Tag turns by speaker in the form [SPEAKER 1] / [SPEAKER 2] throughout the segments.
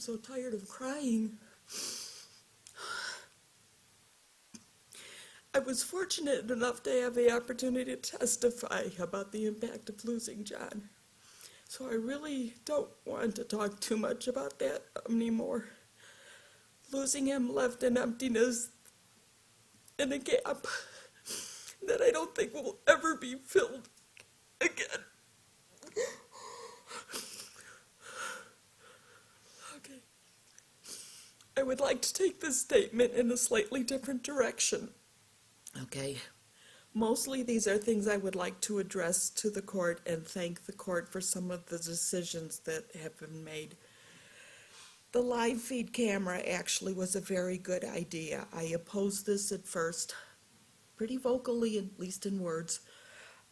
[SPEAKER 1] so tired of crying. I was fortunate enough to have the opportunity to testify about the impact of losing John. So I really don't want to talk too much about that anymore. Losing him left an emptiness and a gap that I don't think will ever be filled again. Okay. I would like to take this statement in a slightly different direction. Okay. Mostly these are things I would like to address to the court and thank the court for some of the decisions that have been made. The live feed camera actually was a very good idea. I opposed this at first, pretty vocally, at least in words,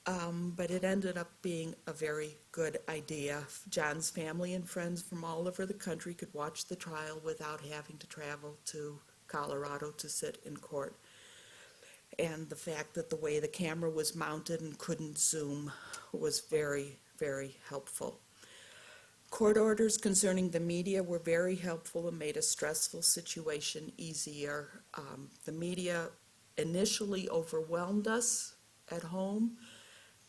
[SPEAKER 1] but it ended up being a very good idea. John's family and friends from all over the country could watch the trial without having to travel to Colorado to sit in court. And the fact that the way the camera was mounted and couldn't zoom was very, very helpful. Court orders concerning the media were very helpful and made a stressful situation easier. The media initially overwhelmed us at home,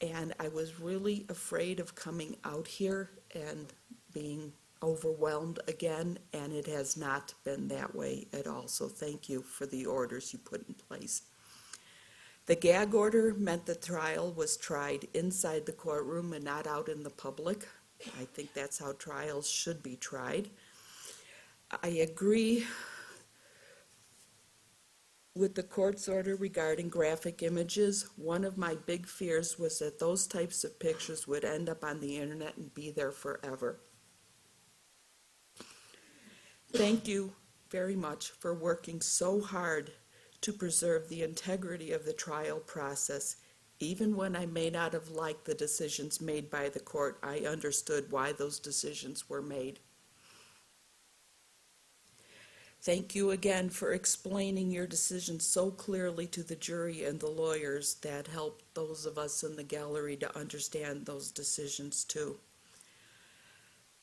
[SPEAKER 1] and I was really afraid of coming out here and being overwhelmed again, and it has not been that way at all. So thank you for the orders you put in place. The gag order meant the trial was tried inside the courtroom and not out in the public. I think that's how trials should be tried. I agree with the court's order regarding graphic images. One of my big fears was that those types of pictures would end up on the internet and be there forever. Thank you very much for working so hard to preserve the integrity of the trial process. Even when I may not have liked the decisions made by the court, I understood why those decisions were made. Thank you again for explaining your decisions so clearly to the jury and the lawyers. That helped those of us in the gallery to understand those decisions too.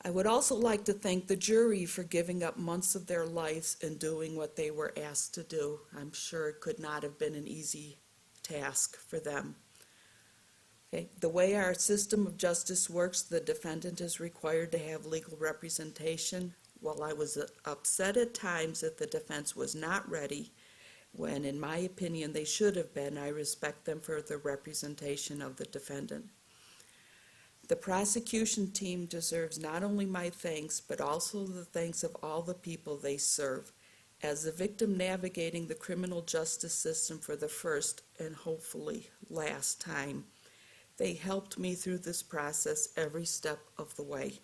[SPEAKER 1] I would also like to thank the jury for giving up months of their lives and doing what they were asked to do. I'm sure it could not have been an easy task for them. Okay. The way our system of justice works, the defendant is required to have legal representation. While I was upset at times that the defense was not ready, when in my opinion they should have been, I respect them for the representation of the defendant. The prosecution team deserves not only my thanks, but also the thanks of all the people they serve. As a victim navigating the criminal justice system for the first and hopefully last time, they helped me through this process every step of the way.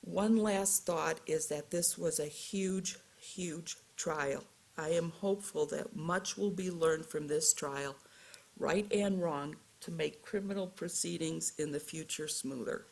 [SPEAKER 1] One last thought is that this was a huge, huge trial. I am hopeful that much will be learned from this trial, right and wrong, to make criminal proceedings in the future smoother.